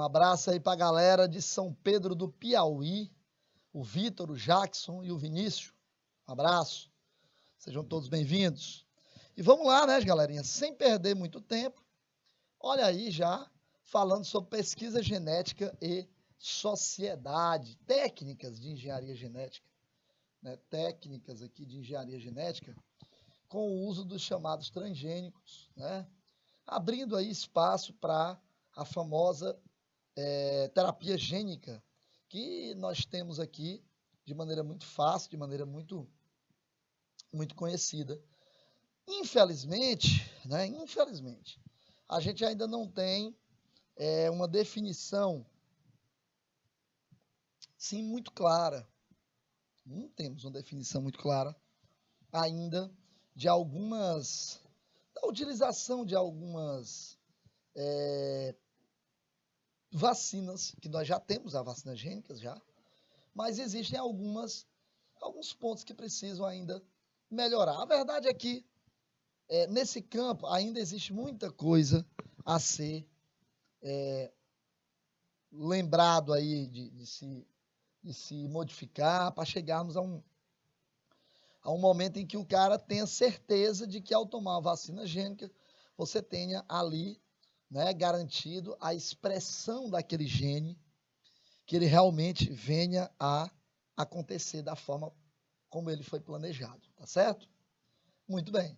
abraço aí para a galera de São Pedro do Piauí, o Vitor, o Jackson e o Vinícius. Um abraço, sejam todos bem-vindos. E vamos lá, né, galerinha, sem perder muito tempo, olha aí já falando sobre pesquisa genética e sociedade, técnicas de engenharia genética, né, técnicas aqui de engenharia genética com o uso dos chamados transgênicos, né, abrindo aí espaço para a famosa terapia gênica, que nós temos aqui de maneira muito fácil, de maneira muito conhecida. Infelizmente, a gente ainda não tem uma definição, sim, muito clara. Não temos uma definição muito clara ainda da utilização de algumas vacinas, que nós já temos a vacina gênica já, mas existem alguns pontos que precisam ainda melhorar. A verdade é que nesse campo ainda existe muita coisa a ser lembrado aí de se modificar para chegarmos a um momento em que o cara tenha certeza de que ao tomar a vacina gênica você tenha ali, né, garantido a expressão daquele gene, que ele realmente venha a acontecer da forma como ele foi planejado, tá certo? Muito bem.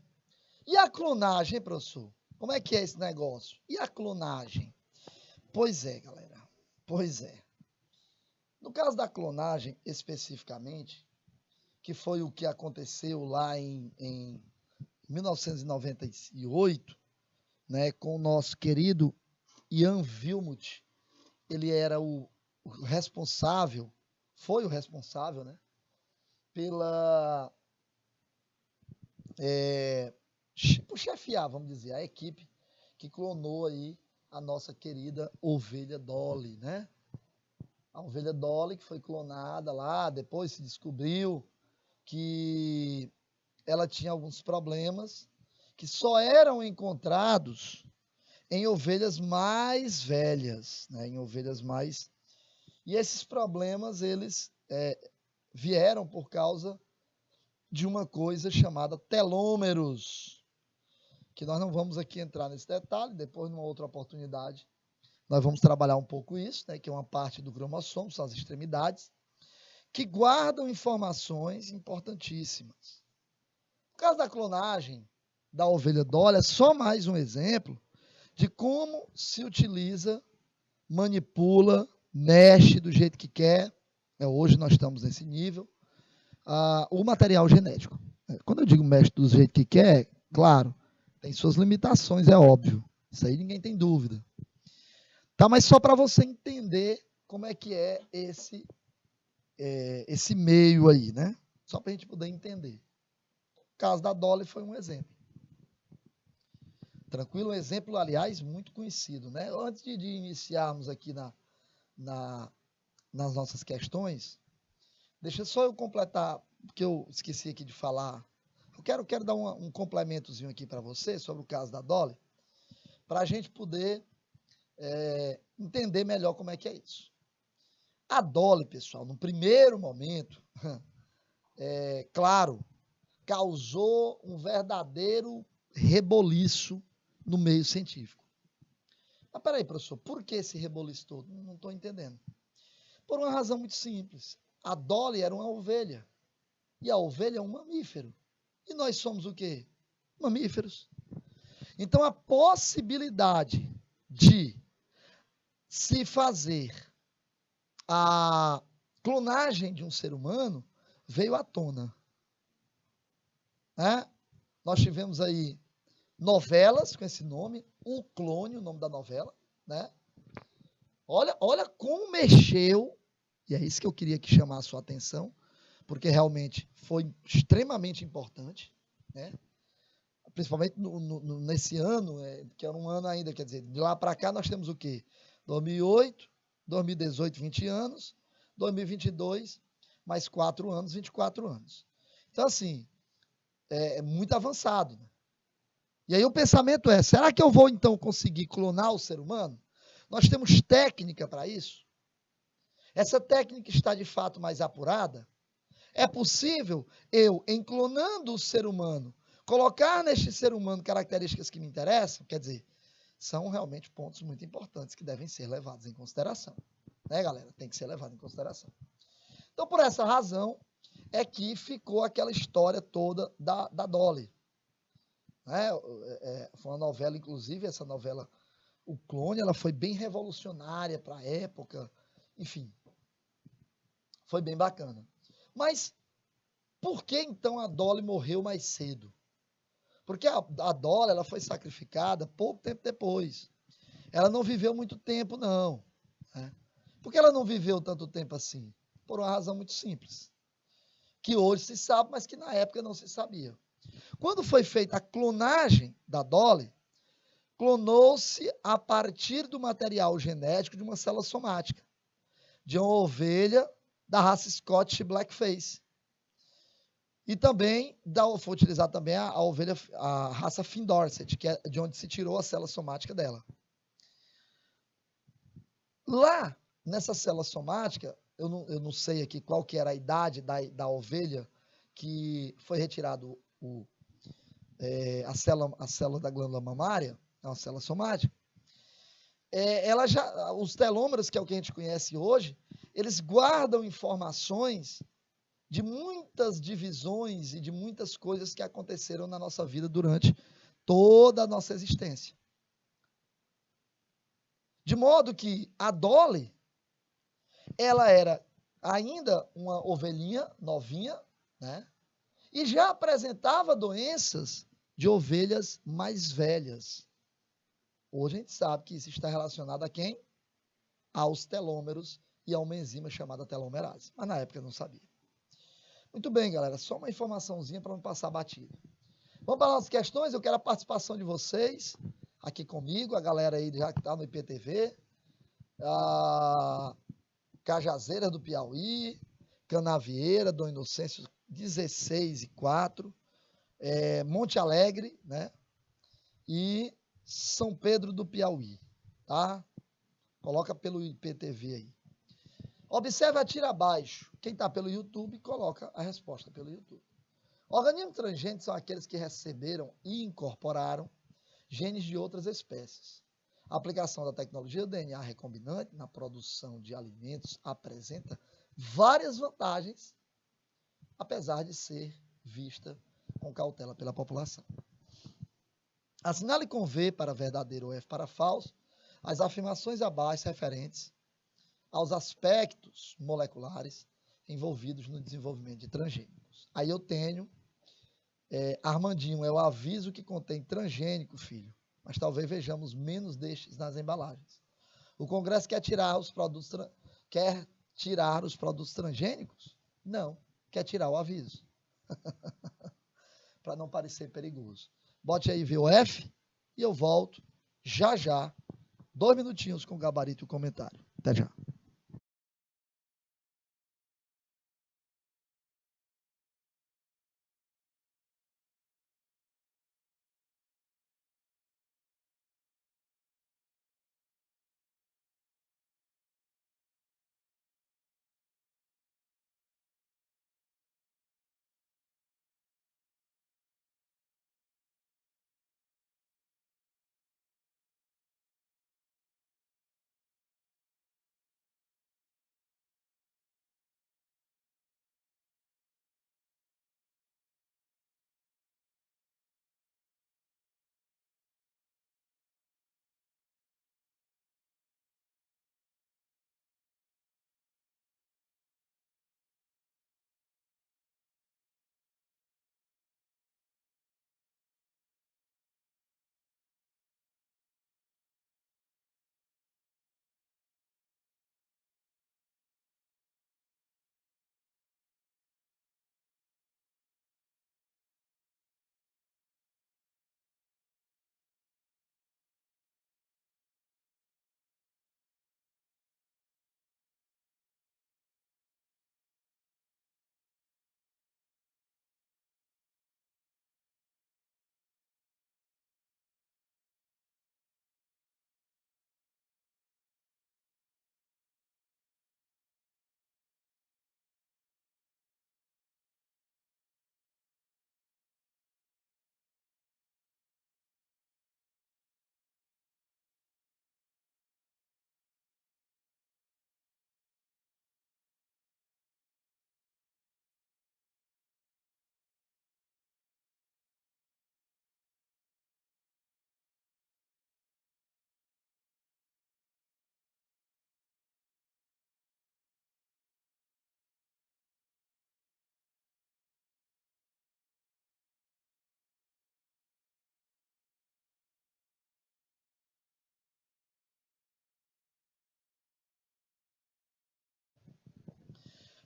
E a clonagem, professor? Como é que é esse negócio? E a clonagem? Pois é, galera. Pois é. No caso da clonagem, especificamente, que foi o que aconteceu lá em 1998, né, com o nosso querido Ian Wilmut. Ele era o responsável, foi o responsável, né, por chefiar, vamos dizer, a equipe que clonou aí a nossa querida ovelha Dolly, né? A ovelha Dolly que foi clonada lá, depois se descobriu que ela tinha alguns problemas que só eram encontrados em ovelhas mais velhas, né? Em ovelhas mais... E esses problemas, eles vieram por causa de uma coisa chamada telômeros, que nós não vamos aqui entrar nesse detalhe, depois numa outra oportunidade nós vamos trabalhar um pouco isso, né, que é uma parte do cromossomo, são as extremidades, que guardam informações importantíssimas. No caso da clonagem da ovelha Dolly, é só mais um exemplo de como se utiliza, manipula, mexe do jeito que quer, hoje nós estamos nesse nível, o material genético. Quando eu digo mexe do jeito que quer, claro, tem suas limitações, é óbvio. Isso aí ninguém tem dúvida. Tá, mas só para você entender como é que é esse meio aí, né? Só para a gente poder entender. O caso da Dolly foi um exemplo. Tranquilo? Um exemplo, aliás, muito conhecido, né? Antes de iniciarmos aqui nas nossas questões, deixa só eu completar, porque eu esqueci aqui de falar. Eu quero dar um complementozinho aqui para você sobre o caso da Dolly, para a gente poder entender melhor como é que é isso. A Dolly, pessoal, no primeiro momento, claro, causou um verdadeiro reboliço no meio científico. Mas peraí, professor, por que esse reboliço todo? Não estou entendendo. Por uma razão muito simples. A Dolly era uma ovelha. E a ovelha é um mamífero. E nós somos o quê? Mamíferos. Então, a possibilidade de se fazer a clonagem de um ser humano veio à tona. Né? Nós tivemos aí novelas com esse nome, O Clone, o nome da novela. Né? Olha como mexeu, e é isso que eu queria que chamasse a sua atenção, porque realmente foi extremamente importante, né? Principalmente nesse ano, que era um ano ainda, quer dizer, de lá para cá nós temos o quê? 2008, 2018, 20 anos, 2022, mais 4 anos, 24 anos. Então, assim, é muito avançado. Né? E aí o pensamento será que eu vou, então, conseguir clonar o ser humano? Nós temos técnica para isso? Essa técnica está de fato mais apurada? É possível eu, em clonando o ser humano, colocar neste ser humano características que me interessam? Quer dizer, são realmente pontos muito importantes que devem ser levados em consideração. Né, galera? Tem que ser levado em consideração. Então, por essa razão, é que ficou aquela história toda da Dolly. Né? Foi uma novela, inclusive, essa novela, O Clone, ela foi bem revolucionária para a época. Enfim, foi bem bacana. Mas por que então a Dolly morreu mais cedo? Porque a Dolly ela foi sacrificada pouco tempo depois. Ela não viveu muito tempo, não. Né? Por que ela não viveu tanto tempo assim? Por uma razão muito simples. Que hoje se sabe, mas que na época não se sabia. Quando foi feita a clonagem da Dolly, clonou-se a partir do material genético de uma célula somática, de uma ovelha da raça Scottish Blackface. E também foi utilizada também a ovelha, a raça Findorset, que é de onde se tirou a célula somática dela. Lá, nessa célula somática, eu não sei aqui qual que era a idade da ovelha que foi retirado a célula da glândula mamária, é uma célula somática. Os telômeros, que é o que a gente conhece hoje, eles guardam informações de muitas divisões e de muitas coisas que aconteceram na nossa vida durante toda a nossa existência. De modo que a Dolly, ela era ainda uma ovelhinha novinha, né? E já apresentava doenças de ovelhas mais velhas. Hoje a gente sabe que isso está relacionado a quem? Aos telômeros e a uma enzima chamada telomerase. Mas na época eu não sabia. Muito bem, galera. Só uma informaçãozinha para não passar batido. Vamos para as questões. Eu quero a participação de vocês aqui comigo, a galera aí já que está no IPTV, a Cajazeira do Piauí, Canavieira, Dom Inocêncio 16 e 4, Monte Alegre, né? E São Pedro do Piauí, tá? Coloca pelo IPTV aí. Observe a tira abaixo. Quem está pelo YouTube, coloca a resposta pelo YouTube. Organismos transgênicos são aqueles que receberam e incorporaram genes de outras espécies. A aplicação da tecnologia do DNA recombinante na produção de alimentos apresenta várias vantagens, apesar de ser vista com cautela pela população. Assinale com V para verdadeiro ou F para falso as afirmações abaixo referentes aos aspectos moleculares envolvidos no desenvolvimento de transgênicos. Aí eu tenho, Armandinho, é o aviso que contém transgênico, filho, mas talvez vejamos menos destes nas embalagens. O Congresso quer tirar os produtos transgênicos? Não, quer tirar o aviso. Para não parecer perigoso. Bote aí VOF e eu volto já já, 2 minutinhos com o gabarito e o comentário. Até já.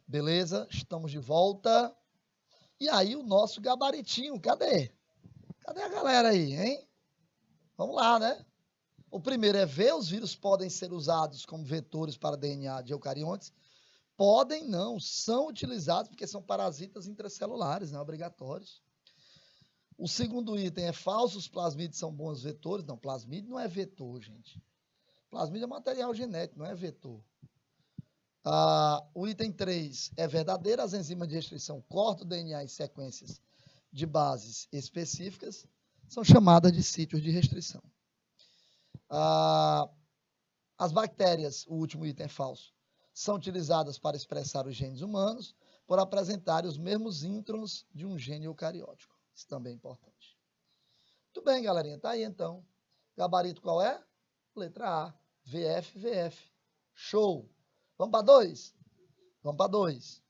Beleza? Estamos de volta. E aí o nosso gabaritinho, cadê? Cadê a galera aí, hein? Vamos lá, né? O primeiro é ver, os vírus podem ser usados como vetores para DNA de eucariontes. Podem não, são utilizados porque são parasitas intracelulares, não obrigatórios. O segundo item é falso, os plasmídeos são bons vetores. Não, plasmídio não é vetor, gente. Plasmídio é material genético, não é vetor. O item 3 é verdadeiro, as enzimas de restrição cortam o DNA em sequências de bases específicas, são chamadas de sítios de restrição. As bactérias, o último item é falso, são utilizadas para expressar os genes humanos por apresentarem os mesmos introns de um gene eucariótico. Isso também é importante. Muito bem, galerinha, tá aí então. Gabarito qual é? Letra A, VF, VF. Show! Vamos para 2? Vamos para 2.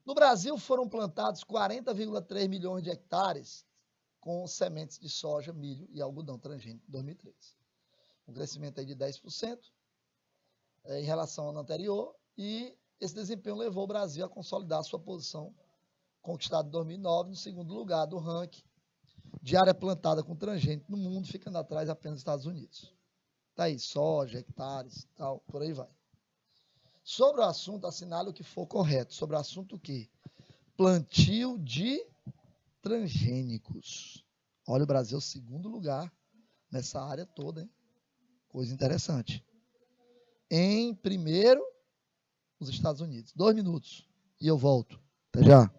No Brasil foram plantados 40,3 milhões de hectares com sementes de soja, milho e algodão transgênico em 2003. Um crescimento aí de 10% em relação ao ano anterior, e esse desempenho levou o Brasil a consolidar sua posição conquistada em 2009 no segundo lugar do ranking de área plantada com transgênico no mundo, ficando atrás apenas dos Estados Unidos. Tá aí, soja, hectares, tal, por aí vai. Sobre o assunto, assinale o que for correto. Sobre o assunto o quê? Plantio de transgênicos. Olha, o Brasil é o segundo lugar nessa área toda, hein? Coisa interessante. Em primeiro, os Estados Unidos. 2 minutos e eu volto. Até já.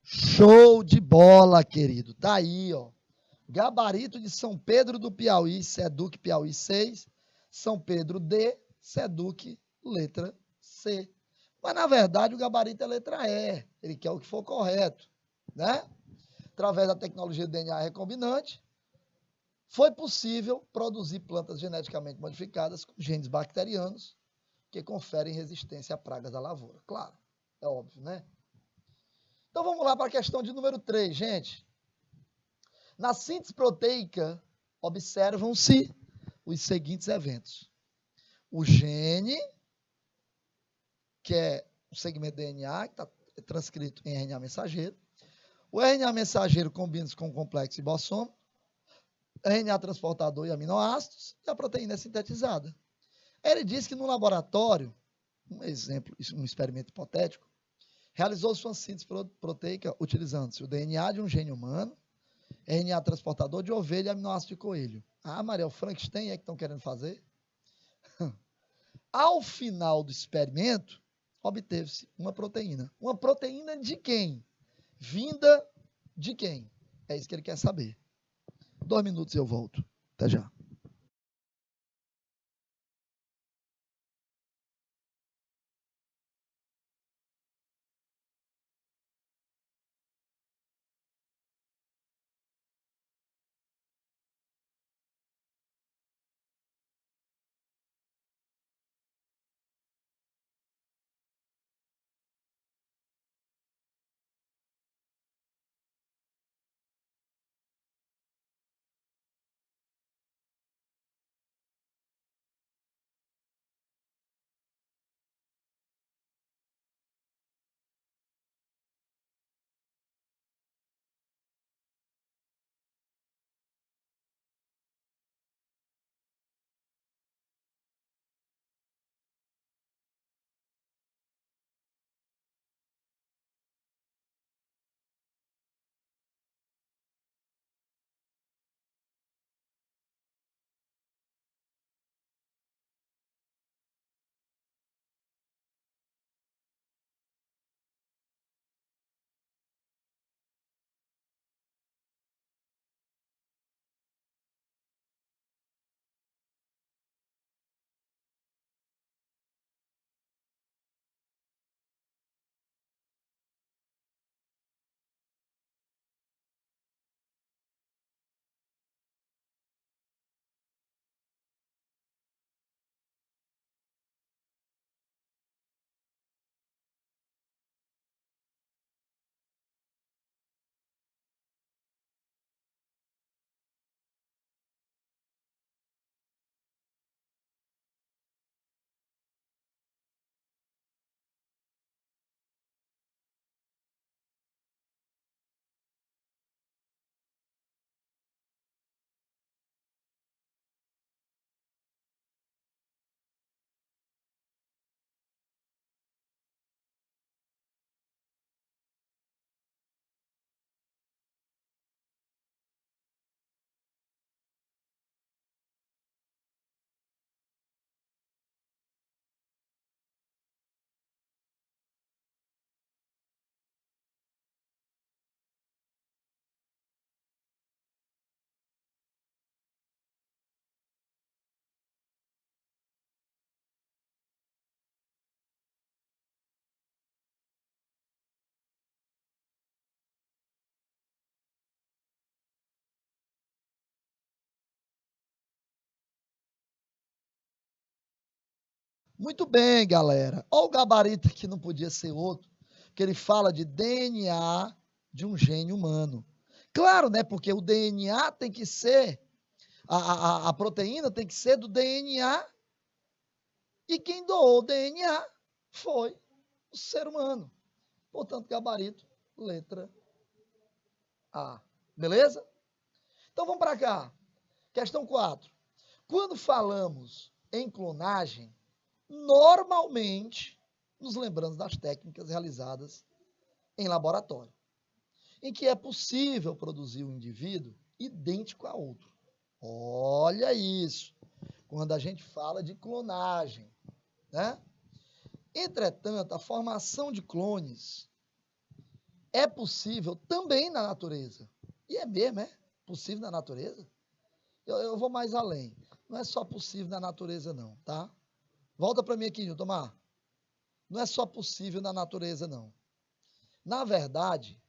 Show de bola, querido. Tá aí, ó. Gabarito de São Pedro do Piauí, SEDUC Piauí 6. São Pedro D, SEDUC, letra C. Mas, na verdade, o gabarito é letra E. Ele quer o que for correto, né? Através da tecnologia de DNA recombinante, foi possível produzir plantas geneticamente modificadas com genes bacterianos que conferem resistência a pragas da lavoura. Claro, é óbvio, né? Então, vamos lá para a questão de número 3, gente. Na síntese proteica, observam-se os seguintes eventos. O gene, que é o segmento DNA, que está transcrito em RNA mensageiro. O RNA mensageiro combina-se com o complexo ribossoma, RNA transportador e aminoácidos, e a proteína é sintetizada. Ele diz que no laboratório, um exemplo, um experimento hipotético, Realizou-se uma síntese proteica utilizando-se o DNA de um gene humano, RNA transportador de ovelha e aminoácido de coelho. Ah, Maria, o Frankenstein é que estão querendo fazer? Ao final do experimento, obteve-se uma proteína. Uma proteína de quem? Vinda de quem? É isso que ele quer saber. 2 minutos e eu volto. Até já. Muito bem, galera. Olha o gabarito que não podia ser outro, que ele fala de DNA de um gene humano. Claro, né? Porque o DNA tem que ser, a proteína tem que ser do DNA, e quem doou o DNA foi o ser humano. Portanto, gabarito, letra A. Beleza? Então vamos para cá. Questão 4. Quando falamos em clonagem, normalmente nos lembramos das técnicas realizadas em laboratório, em que é possível produzir um indivíduo idêntico a outro. Olha isso, quando a gente fala de clonagem, né? Entretanto, a formação de clones é possível também na natureza. E é mesmo, é? Possível na natureza? Eu vou mais além. Não é só possível na natureza, não, tá? Volta para mim aqui, Niltomar. Não é só possível na natureza, não. Na verdade,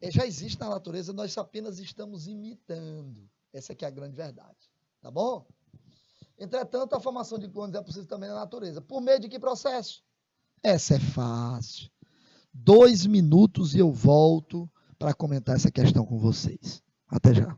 já existe na natureza, nós apenas estamos imitando. Essa aqui é a grande verdade. Tá bom? Entretanto, a formação de clones é possível também na natureza. Por meio de que processo? Essa é fácil. 2 minutos e eu volto para comentar essa questão com vocês. Até já.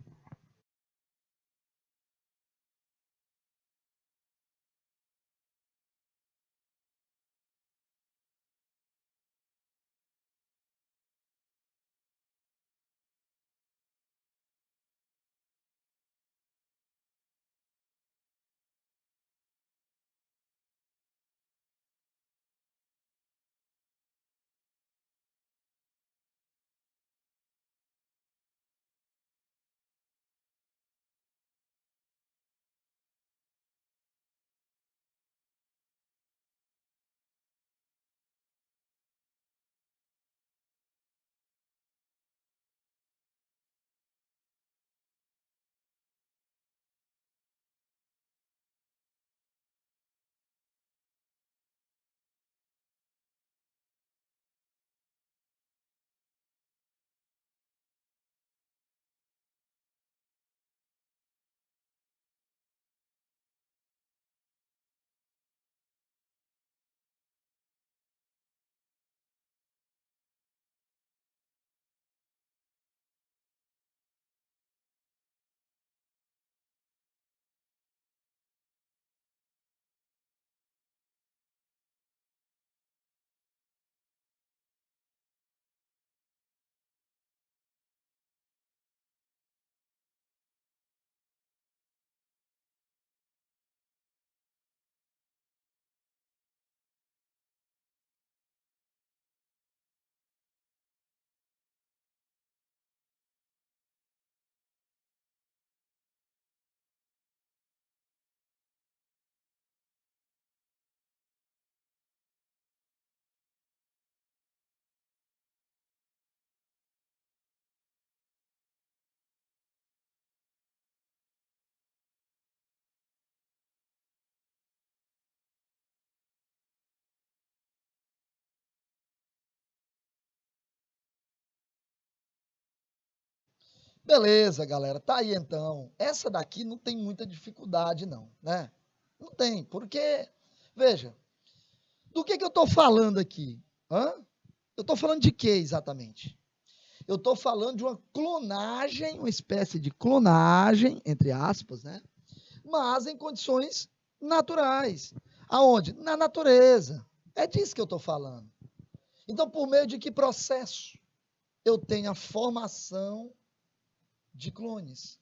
Beleza, galera, tá aí então. Essa daqui não tem muita dificuldade não, né? Não tem, porque, veja, do que eu estou falando aqui? Eu estou falando de quê exatamente? Eu estou falando de uma clonagem, uma espécie de clonagem, entre aspas, né? Mas em condições naturais. Aonde? Na natureza. É disso que eu estou falando. Então, por meio de que processo eu tenho a formação de clones?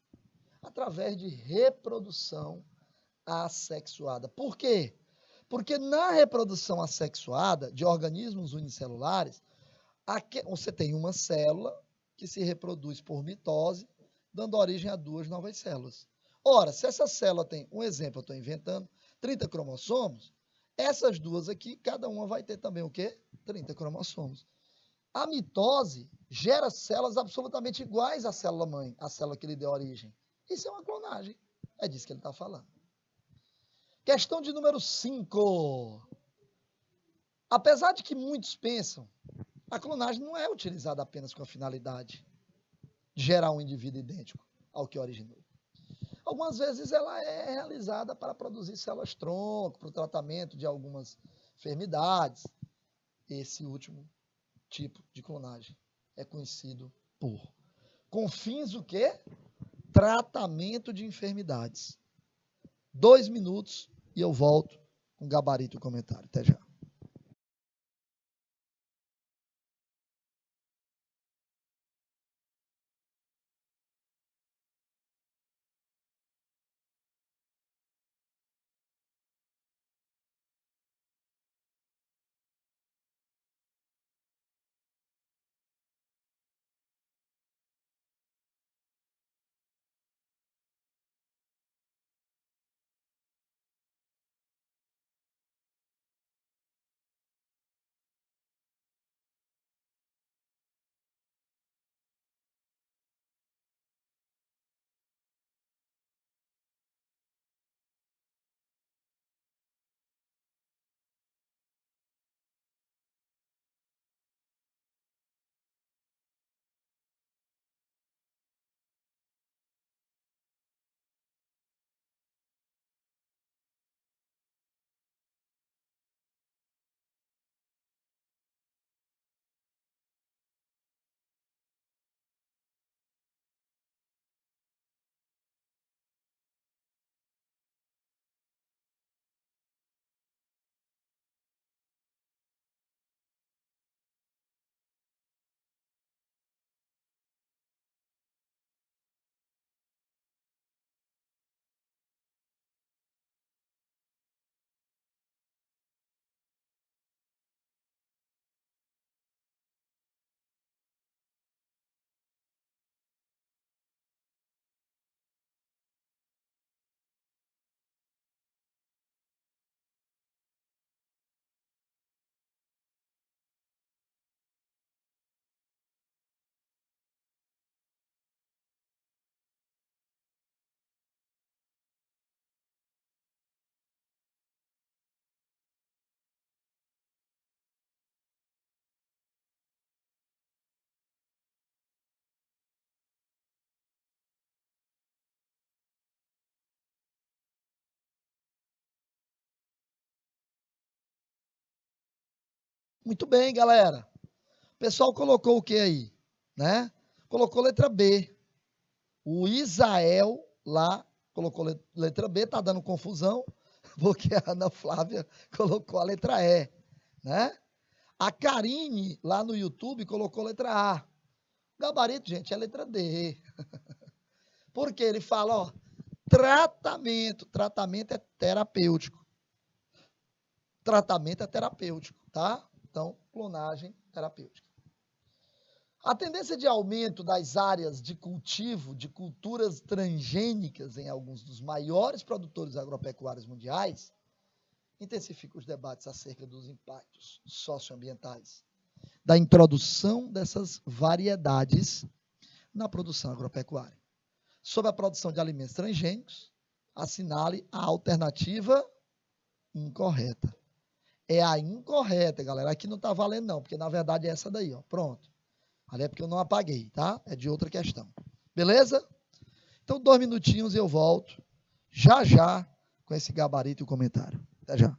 Através de reprodução assexuada. Por quê? Porque na reprodução assexuada de organismos unicelulares, você tem uma célula que se reproduz por mitose, dando origem a 2 novas células. Ora, se essa célula tem, um exemplo, eu estou inventando, 30 cromossomos, essas duas aqui, cada uma vai ter também o quê? 30 cromossomos. A mitose gera células absolutamente iguais à célula-mãe, à célula que lhe deu origem. Isso é uma clonagem. É disso que ele está falando. Questão de número 5. Apesar de que muitos pensam, a clonagem não é utilizada apenas com a finalidade de gerar um indivíduo idêntico ao que originou. Algumas vezes ela é realizada para produzir células-tronco, para o tratamento de algumas enfermidades. Esse último tipo de clonagem é conhecido com fins o quê? Tratamento de enfermidades. 2 minutos e eu volto com gabarito e comentário. Até já. Muito bem, galera. O pessoal colocou o que aí? Né? Colocou letra B. O Isael lá colocou letra B, tá dando confusão, porque a Ana Flávia colocou a letra E, né? A Karine lá no YouTube colocou letra A. O gabarito, gente, é letra D. Porque ele fala, ó, tratamento é terapêutico. Tratamento é terapêutico, tá? Então, clonagem terapêutica. A tendência de aumento das áreas de cultivo de culturas transgênicas em alguns dos maiores produtores agropecuários mundiais intensifica os debates acerca dos impactos socioambientais da introdução dessas variedades na produção agropecuária. Sobre a produção de alimentos transgênicos, assinale a alternativa incorreta. É a incorreta, galera. Aqui não está valendo não, porque na verdade é essa daí, ó. Pronto. Ali é porque eu não apaguei, tá? É de outra questão. Beleza? Então, 2 minutinhos e eu volto já já com esse gabarito e o comentário. Até já.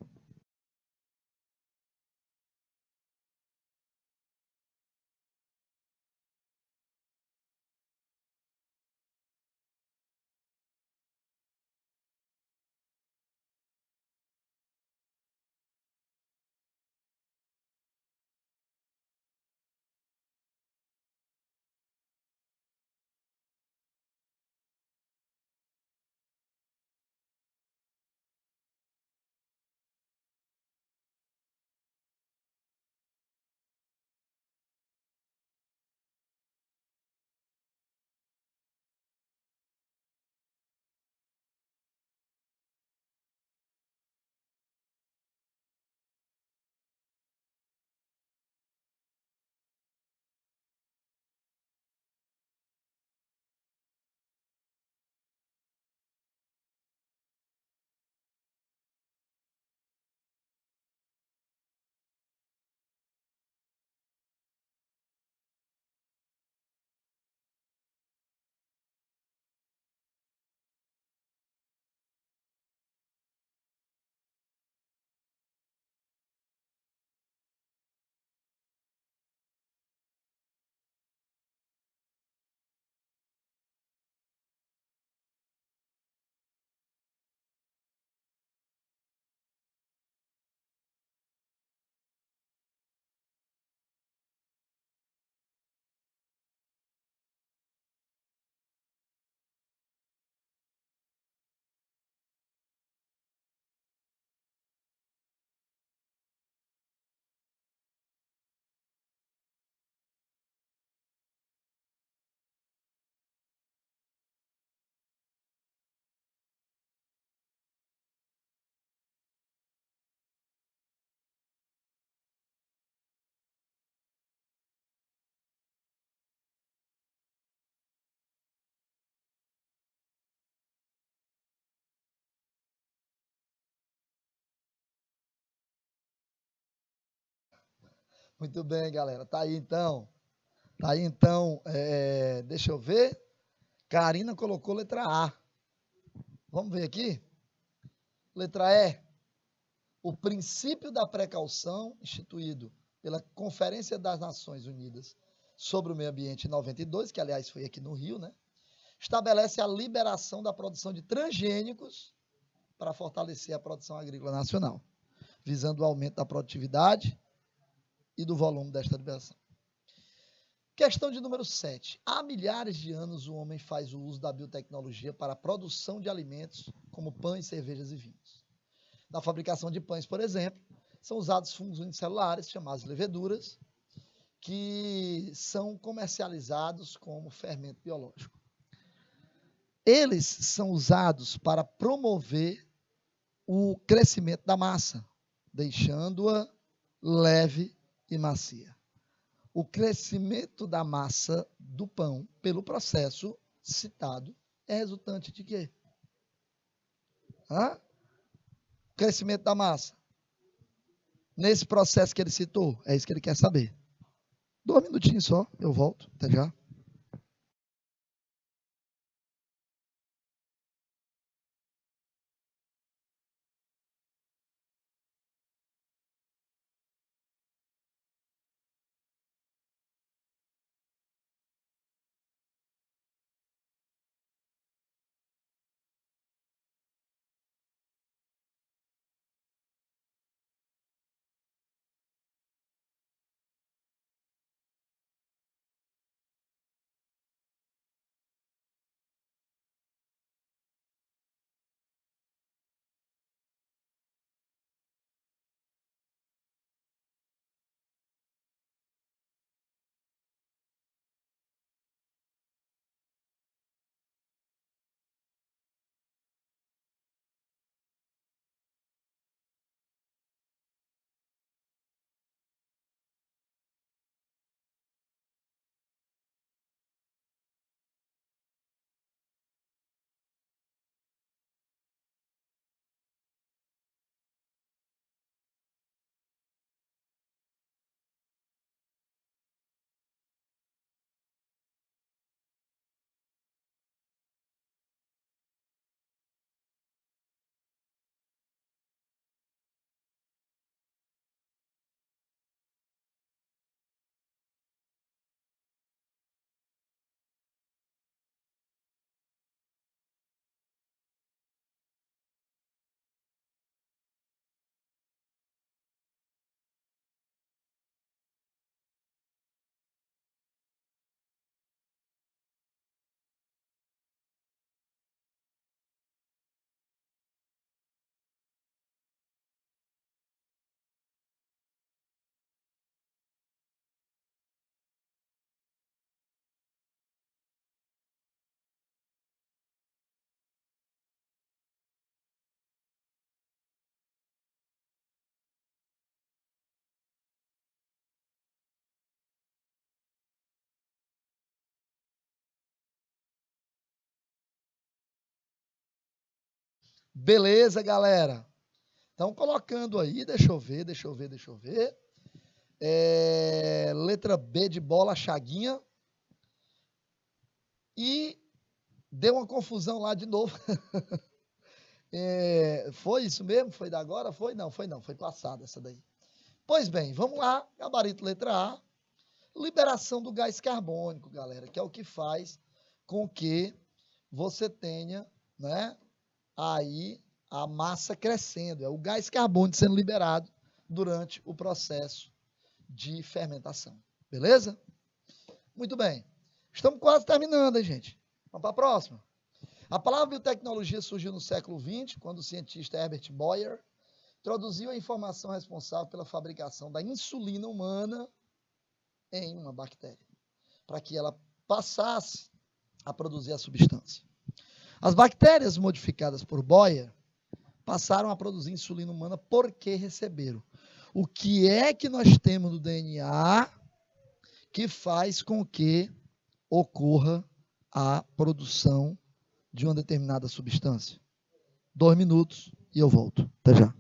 Muito bem, galera. Tá aí então. Tá aí então. Deixa eu ver. Karina colocou letra A. Vamos ver aqui? Letra E. O princípio da precaução instituído pela Conferência das Nações Unidas sobre o Meio Ambiente em 92, que aliás foi aqui no Rio, né? Estabelece a liberação da produção de transgênicos para fortalecer a produção agrícola nacional, visando o aumento da produtividade e do volume desta liberação. Questão de número 7. Há milhares de anos o homem faz o uso da biotecnologia para a produção de alimentos como pães, cervejas e vinhos. Na fabricação de pães, por exemplo, são usados fungos unicelulares, chamados leveduras, que são comercializados como fermento biológico. Eles são usados para promover o crescimento da massa, deixando-a leve e macia. O crescimento da massa do pão, pelo processo citado, é resultante de quê? Crescimento da massa. Nesse processo que ele citou, é isso que ele quer saber. 2 minutinhos só, eu volto. Até já. Beleza, galera? Então, colocando aí, deixa eu ver. Letra B de bola, Chaguinha. E deu uma confusão lá de novo. Foi isso mesmo? Foi da agora? Foi? Não, foi não. Foi passada essa daí. Pois bem, vamos lá. Gabarito letra A. Liberação do gás carbônico, galera, que é o que faz com que você tenha, né, aí a massa crescendo. É o gás carbônico sendo liberado durante o processo de fermentação. Beleza? Muito bem. Estamos quase terminando, hein, gente? Vamos para a próxima. A palavra biotecnologia surgiu no século XX, quando o cientista Herbert Boyer introduziu a informação responsável pela fabricação da insulina humana em uma bactéria, para que ela passasse a produzir a substância. As bactérias modificadas por Boyer passaram a produzir insulina humana porque receberam. O que é que nós temos no DNA que faz com que ocorra a produção de uma determinada substância? 2 minutos e eu volto. Até já.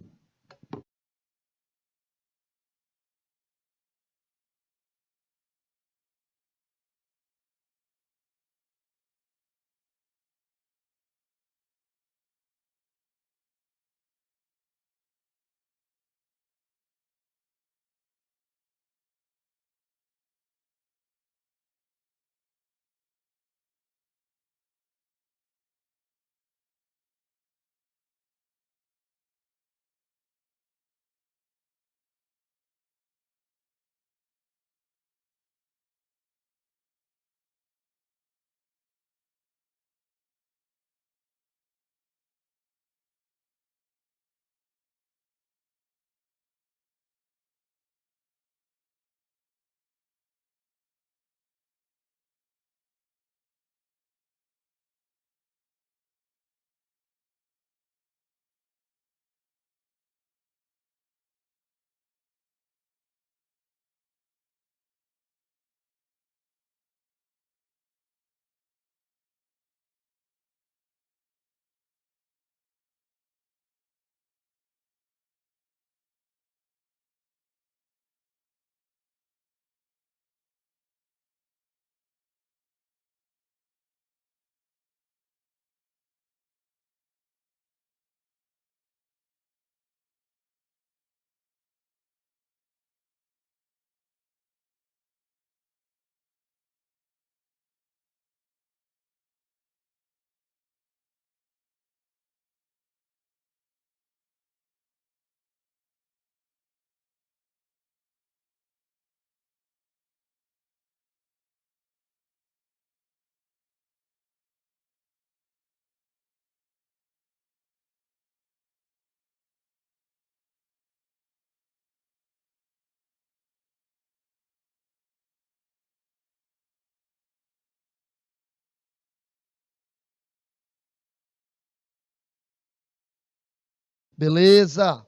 Beleza.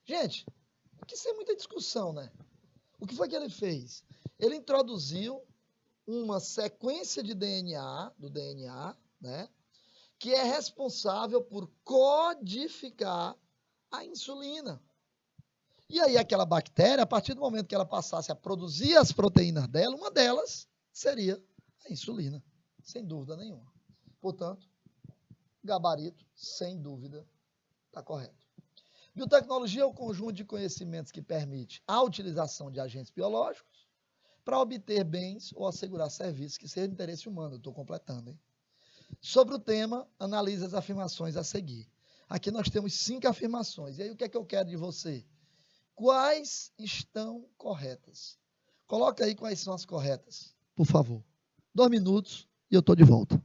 Gente, aqui sem muita discussão, né? O que foi que ele fez? Ele introduziu uma sequência de DNA, do DNA, né? Que é responsável por codificar a insulina. E aí aquela bactéria, a partir do momento que ela passasse a produzir as proteínas dela, uma delas seria a insulina, sem dúvida nenhuma. Portanto, gabarito, sem dúvida, está correto. Biotecnologia é o conjunto de conhecimentos que permite a utilização de agentes biológicos para obter bens ou assegurar serviços que sejam de interesse humano. Eu estou completando, hein? Sobre o tema, analise as afirmações a seguir. Aqui nós temos 5 afirmações. E aí o que é que eu quero de você? Quais estão corretas? Coloca aí quais são as corretas, por favor. 2 minutos e eu estou de volta.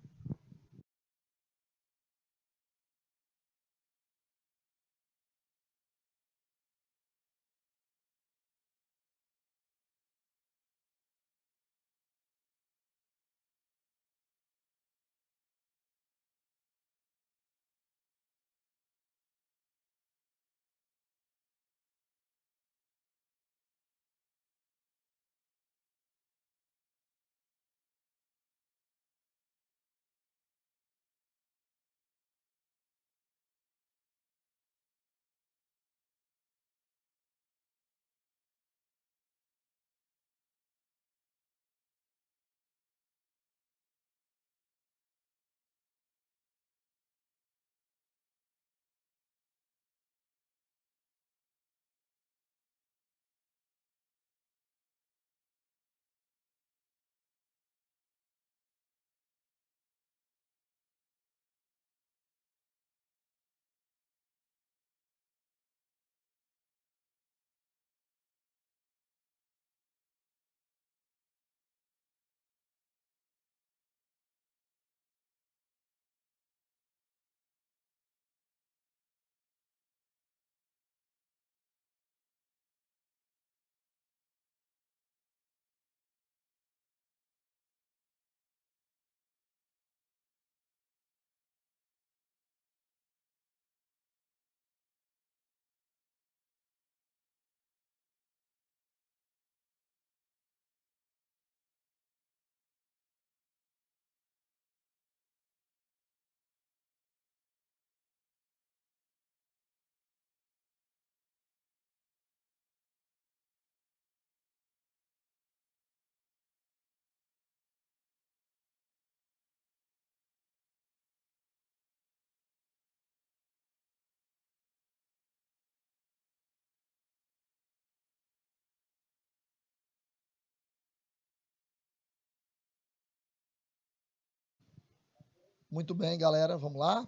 Muito bem, galera, vamos lá.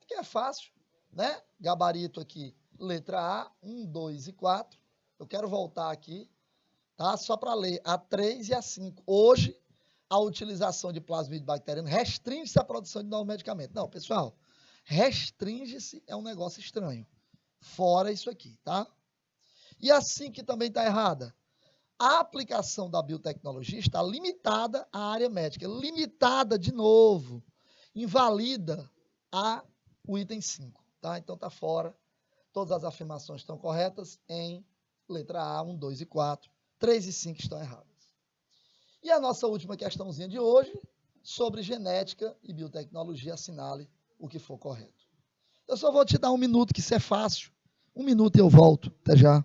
Aqui é fácil, né? Gabarito aqui, letra A, 1, 2 e 4. Eu quero voltar aqui, tá? Só para ler a 3 e a 5. Hoje, a utilização de plasmídio bacteriano restringe-se à produção de novos medicamentos. Não, pessoal, restringe-se é um negócio estranho. Fora isso aqui, tá? E assim que também está errada. A aplicação da biotecnologia está limitada à área médica. Limitada, de novo, invalida o item 5. Tá? Então está fora. Todas as afirmações estão corretas em letra A, 1, 2 e 4. 3 e 5 estão erradas. E a nossa última questãozinha de hoje, sobre genética e biotecnologia, assinale o que for correto. Eu só vou te dar 1 minuto, que isso é fácil. 1 minuto e eu volto. Até já.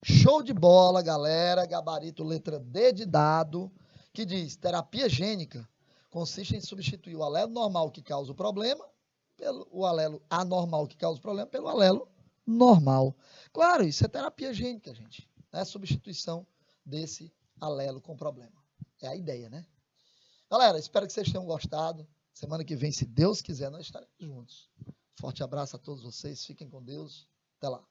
Show de bola, galera. Gabarito letra D de dado, que diz: terapia gênica consiste em substituir o alelo normal que causa o problema pelo o alelo anormal que causa o problema pelo alelo normal. Claro, isso é terapia gênica, gente. É a substituição desse alelo com problema. É a ideia, né? Galera, espero que vocês tenham gostado. Semana que vem, se Deus quiser, nós estaremos juntos. Forte abraço a todos vocês. Fiquem com Deus. Até lá.